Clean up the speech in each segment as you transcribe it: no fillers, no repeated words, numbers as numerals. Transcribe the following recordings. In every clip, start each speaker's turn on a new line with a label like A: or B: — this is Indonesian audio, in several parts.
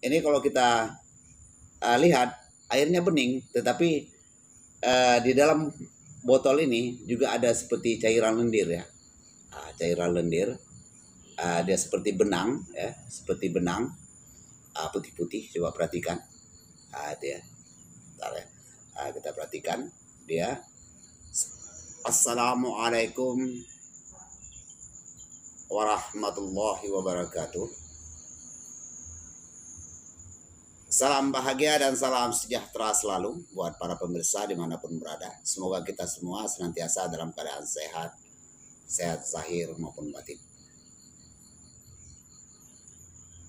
A: Ini kalau kita lihat airnya bening, tetapi di dalam botol ini juga ada seperti cairan lendir ya. Cairan lendir, dia seperti benang ya, seperti benang putih-putih. Coba perhatikan, itu ya. Bentar ya. Kita perhatikan dia. Assalamualaikum warahmatullahi wabarakatuh. Salam bahagia dan salam sejahtera selalu buat para pemirsa dimanapun berada. Semoga kita semua senantiasa dalam keadaan sehat, sehat zahir maupun batin.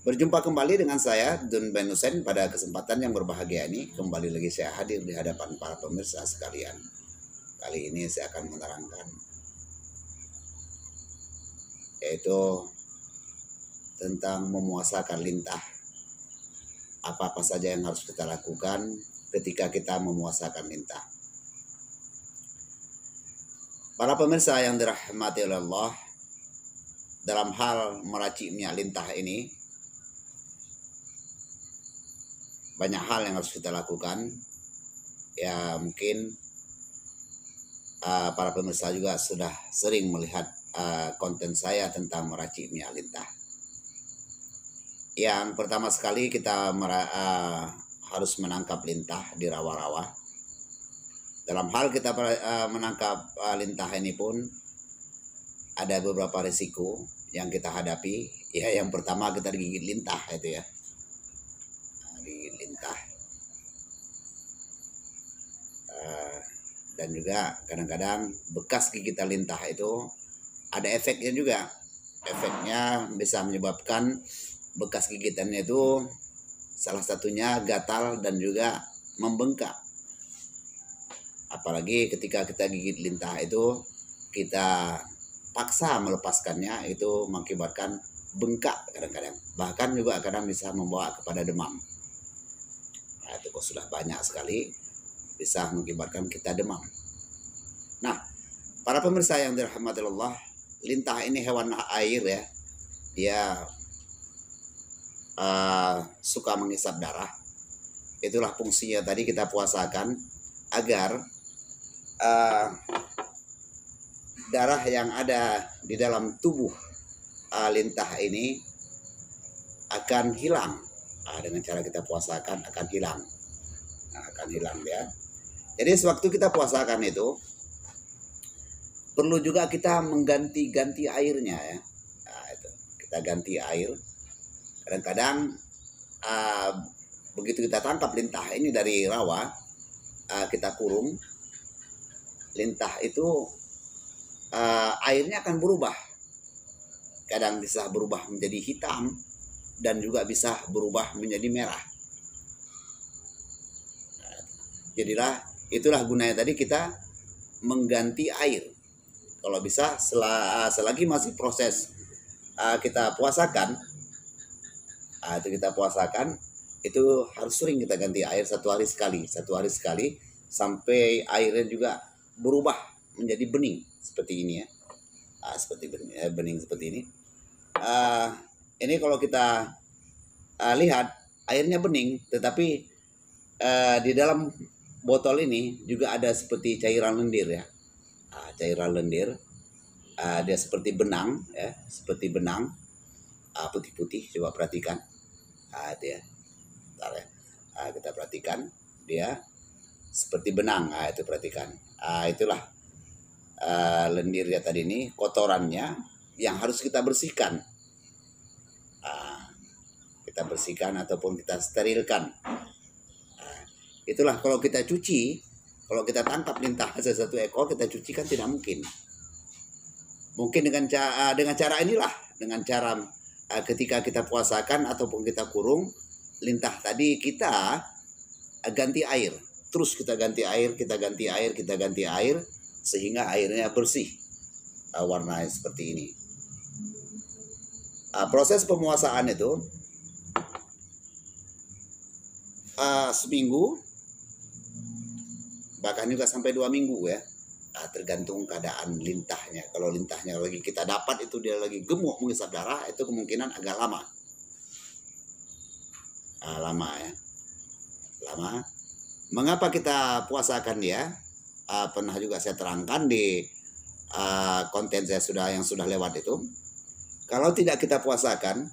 A: Berjumpa kembali dengan saya, Dun Ben Hussein, pada kesempatan yang berbahagia ini. Kembali lagi saya hadir di hadapan para pemirsa sekalian. Kali ini saya akan menerangkan, yaitu tentang memuasakan lintah. Apa-apa saja yang harus kita lakukan ketika kita memuasakan lintah. Para pemirsa yang dirahmati oleh Allah, dalam hal meracik minyak lintah ini, banyak hal yang harus kita lakukan. Ya mungkin para pemirsa juga sudah sering melihat konten saya tentang meracik minyak lintah. Yang pertama sekali kita harus menangkap lintah di rawa-rawa. Dalam hal kita menangkap lintah ini pun ada beberapa risiko yang kita hadapi. Ya, yang pertama kita digigit lintah itu ya. Digigit lintah. Dan juga kadang-kadang bekas gigitan lintah itu ada efeknya juga. Efeknya bisa menyebabkan bekas gigitannya itu salah satunya gatal dan juga membengkak. Apalagi ketika kita gigit lintah itu, kita paksa melepaskannya, itu mengakibatkan bengkak kadang-kadang. Bahkan juga kadang bisa membawa kepada demam. Nah, itu sudah banyak sekali bisa mengakibatkan kita demam. Nah, para pemirsa yang dirahmati Allah, lintah ini hewan air ya. Dia suka menghisap darah. Itulah fungsinya tadi kita puasakan agar darah yang ada di dalam tubuh lintah ini akan hilang. Dengan cara kita puasakan akan hilang. Akan hilang ya. Jadi sewaktu kita puasakan itu perlu juga kita mengganti-ganti airnya ya. Nah, itu kita ganti air. Kadang-kadang begitu kita tangkap lintah ini dari rawa, kita kurung, lintah itu airnya akan berubah. Kadang bisa berubah menjadi hitam dan juga bisa berubah menjadi merah. Jadilah itulah gunanya tadi kita mengganti air. Kalau bisa selagi masih proses kita puasakan, itu kita puasakan, itu harus sering kita ganti air satu hari sekali sampai airnya juga berubah menjadi bening seperti ini ya. Seperti bening seperti ini. Ini kalau kita lihat airnya bening, tetapi di dalam botol ini juga ada seperti cairan lendir ya. Cairan lendir, dia seperti benang ya, seperti benang putih-putih. Coba perhatikan. Itu ya. Bentar ya. Kita perhatikan dia seperti benang. Itu perhatikan. Itulah lendirnya tadi ini, kotorannya yang harus kita bersihkan. Kita bersihkan ataupun kita sterilkan. Itulah kalau kita cuci, kalau kita tangkap lintah satu ekor, kita cuci kan tidak mungkin. Mungkin dengan cara inilah, dengan cara ketika kita puasakan ataupun kita kurung lintah tadi, kita ganti air. Terus kita ganti air, sehingga airnya bersih, warnanya seperti ini. Proses pemuasaan itu seminggu, bahkan juga sampai 2 minggu ya. Tergantung keadaan lintahnya. Kalau lintahnya lagi kita dapat itu dia lagi gemuk menghisap darah, itu kemungkinan agak lama. lama ya, lama. Mengapa kita puasakan dia? Pernah juga saya terangkan di konten saya yang sudah lewat itu. Kalau tidak kita puasakan,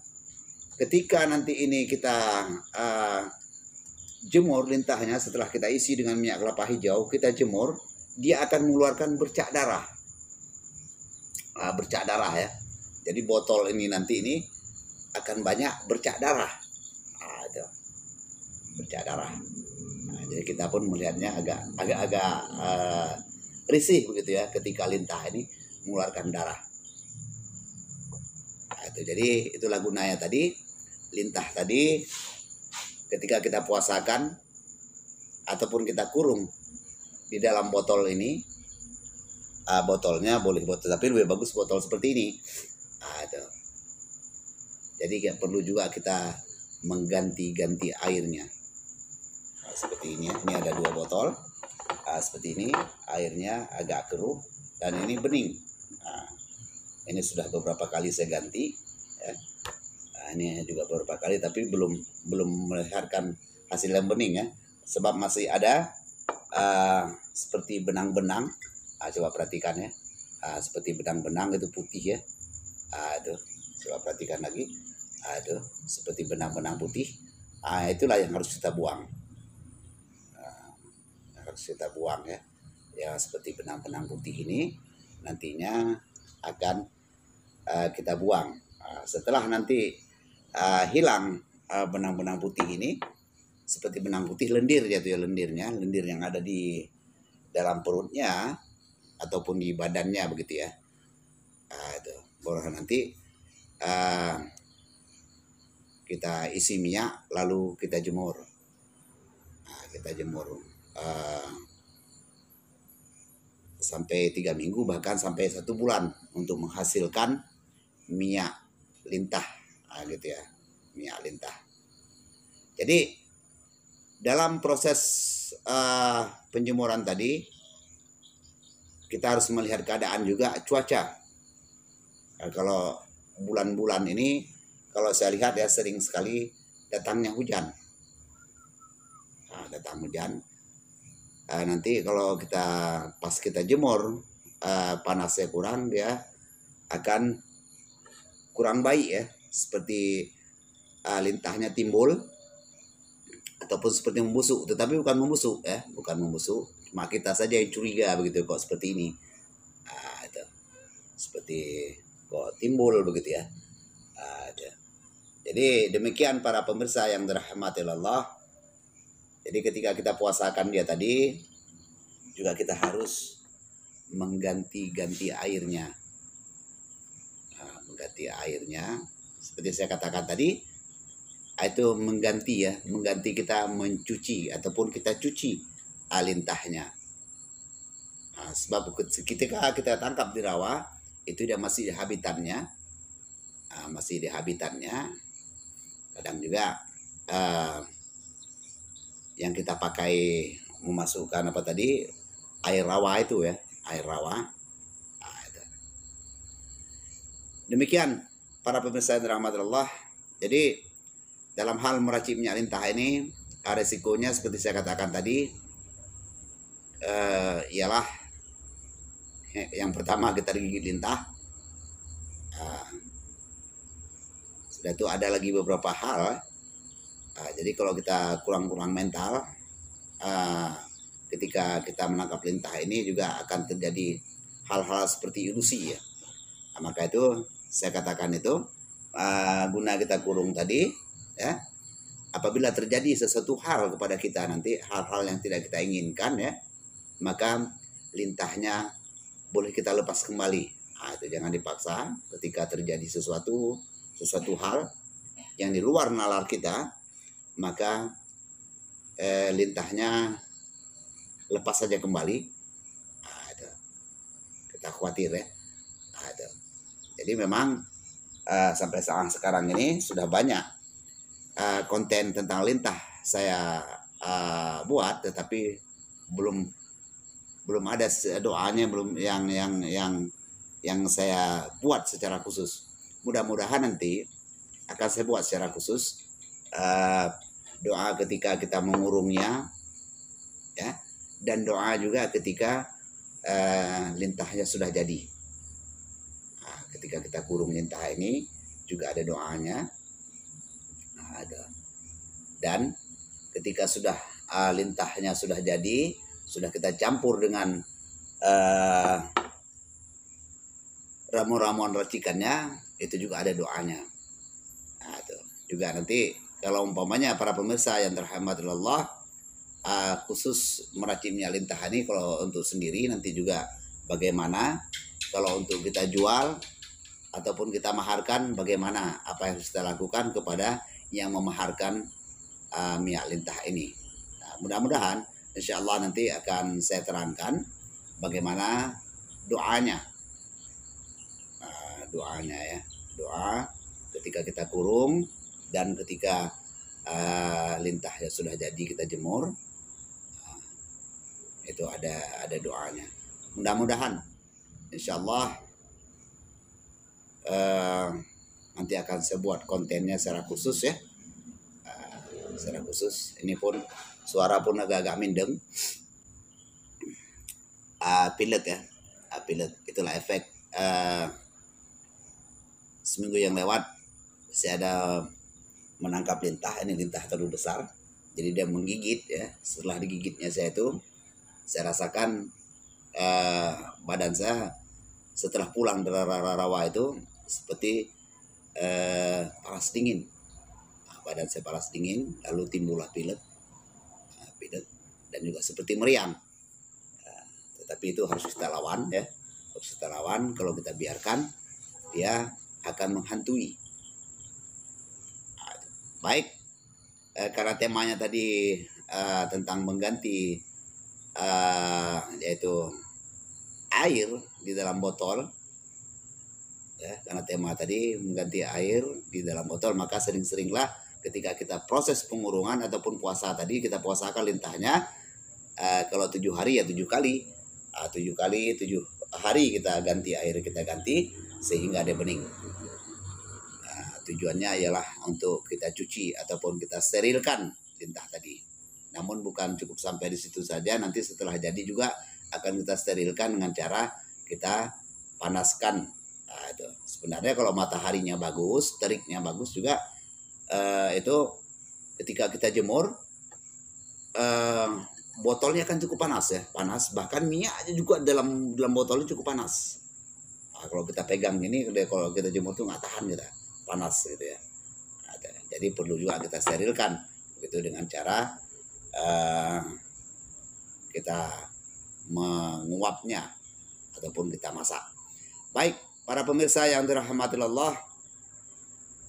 A: ketika nanti ini kita jemur lintahnya, setelah kita isi dengan minyak kelapa hijau, kita jemur, dia akan mengeluarkan bercak darah. Bercak darah ya. Jadi botol ini nanti ini akan banyak bercak darah. Itu. Bercak darah. Jadi kita pun melihatnya agak risih begitu ya ketika lintah ini mengeluarkan darah. Jadi itulah gunanya tadi, lintah tadi ketika kita puasakan ataupun kita kurung di dalam botol ini, botolnya boleh botol, tapi lebih bagus botol seperti ini. Jadi perlu juga kita mengganti-ganti airnya. Seperti ini, ini ada 2 botol. Seperti ini, airnya agak keruh dan ini bening. Ini sudah beberapa kali saya ganti. Ya. Ini juga beberapa kali, tapi belum melihatkan hasil yang bening ya, sebab masih ada seperti benang-benang. Coba perhatikan ya, seperti benang-benang itu putih ya. Itu coba perhatikan lagi, itu seperti benang-benang putih. Itulah yang harus kita buang. Harus kita buang ya. Ya seperti benang-benang putih ini nantinya akan kita buang. Setelah nanti hilang benang-benang putih ini, seperti benang putih lendir ya, lendir yang ada di dalam perutnya ataupun di badannya begitu ya. Itu baru nanti kita isi minyak lalu kita jemur. Kita jemur sampai 3 minggu, bahkan sampai 1 bulan untuk menghasilkan minyak lintah, gitu ya, minyak lintah. Jadi dalam proses penjemuran tadi kita harus melihat keadaan juga cuaca. Kalau bulan-bulan ini, kalau saya lihat ya sering sekali datangnya hujan. Datang hujan. Nanti kalau pas kita jemur, panasnya kurang, dia akan kurang baik ya, seperti lintahnya timbul ataupun seperti membusuk, tetapi bukan membusuk ya, bukan membusuk, cuma kita saja yang curiga begitu kok seperti ini. Itu seperti kok timbul begitu ya. Jadi demikian para pemirsa yang dirahmati Allah. Jadi ketika kita puasakan dia tadi, juga kita harus mengganti-ganti airnya. Mengganti airnya, seperti saya katakan tadi, itu mengganti kita mencuci ataupun kita cuci lintahnya. Sebab ketika kita tangkap di rawa, itu dia masih di habitatnya, kadang juga yang kita pakai memasukkan air rawa itu ya, air rawa. Itu. Demikian para pemirsa yang dirahmati Allah. Jadi dalam hal meracik minyak lintah ini, resikonya seperti saya katakan tadi, ialah yang pertama kita digigit lintah. Sudah itu ada lagi beberapa hal. Jadi kalau kita kurang mental, ketika kita menangkap lintah ini juga akan terjadi hal-hal seperti ilusi ya. Maka itu saya katakan itu guna kita kurung tadi ya. Apabila terjadi sesuatu hal kepada kita nanti, hal-hal yang tidak kita inginkan ya, maka lintahnya boleh kita lepas kembali. Itu jangan dipaksa. Ketika terjadi sesuatu hal yang di luar nalar kita, maka lintahnya lepas saja kembali. Kita khawatir ya. Jadi memang sampai sekarang ini sudah banyak konten tentang lintah saya buat, tetapi belum ada doanya, belum yang saya buat secara khusus. Mudah-mudahan nanti akan saya buat secara khusus doa ketika kita mengurungnya, ya, dan doa juga ketika lintahnya sudah jadi. Nah, ketika kita kurung lintah ini juga ada doanya. Nah, ada. Dan ketika sudah lintahnya sudah jadi, sudah kita campur dengan ramuan-ramuan racikannya, itu juga ada doanya. Nah, itu juga nanti kalau umpamanya para pemirsa yang dirahmati Allah, khusus meraciknya lintah ini kalau untuk sendiri, nanti juga bagaimana kalau untuk kita jual ataupun kita maharkan, bagaimana apa yang harus kita lakukan kepada yang memaharkan minyak lintah ini. Nah, mudah-mudahan insya Allah nanti akan saya terangkan bagaimana doanya. Doanya ya, doa ketika kita kurung dan ketika lintahnya sudah jadi kita jemur, itu ada doanya. Mudah-mudahan insya Allah nanti akan saya buat kontennya secara khusus ya, secara khusus. Ini pun suara pun agak-agak mindeng, pilek ya, pilek. Itulah efek seminggu yang lewat saya ada menangkap lintah. Ini lintah terlalu besar, jadi dia menggigit ya. Setelah digigitnya saya rasakan badan saya setelah pulang dari rawa itu seperti panas dingin. Badan saya panas dingin, lalu timbullah pilek, dan juga seperti meriang. Tetapi itu harus kita lawan ya, harus kita lawan. Kalau kita biarkan, dia akan menghantui. Baik, karena temanya tadi tentang mengganti yaitu air di dalam botol ya, karena tema tadi mengganti air di dalam botol, maka sering-seringlah ketika kita proses pengurungan ataupun puasa tadi, kita puasakan lintahnya, kalau 7 hari ya 7 kali, 7 hari kita ganti air, kita ganti sehingga dia bening. Tujuannya ialah untuk kita cuci ataupun kita sterilkan lintah tadi. Namun bukan cukup sampai di situ saja, nanti setelah jadi juga akan kita sterilkan dengan cara kita panaskan. Nah, itu sebenarnya kalau mataharinya bagus, teriknya bagus juga, itu ketika kita jemur, botolnya kan cukup panas ya, panas. Bahkan minyaknya juga dalam botolnya cukup panas. Nah, kalau kita pegang ini, kalau kita jemur tuh nggak tahan kita, panas gitu ya. Nah, jadi perlu juga kita sterilkan begitu dengan cara kita menguapnya ataupun kita masak. Baik, para pemirsa yang dirahmati Allah,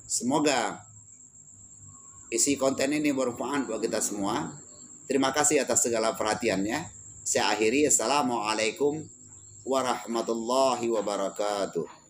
A: semoga isi konten ini bermanfaat buat kita semua. Terima kasih atas segala perhatiannya. Saya akhiri, assalamualaikum warahmatullahi wabarakatuh.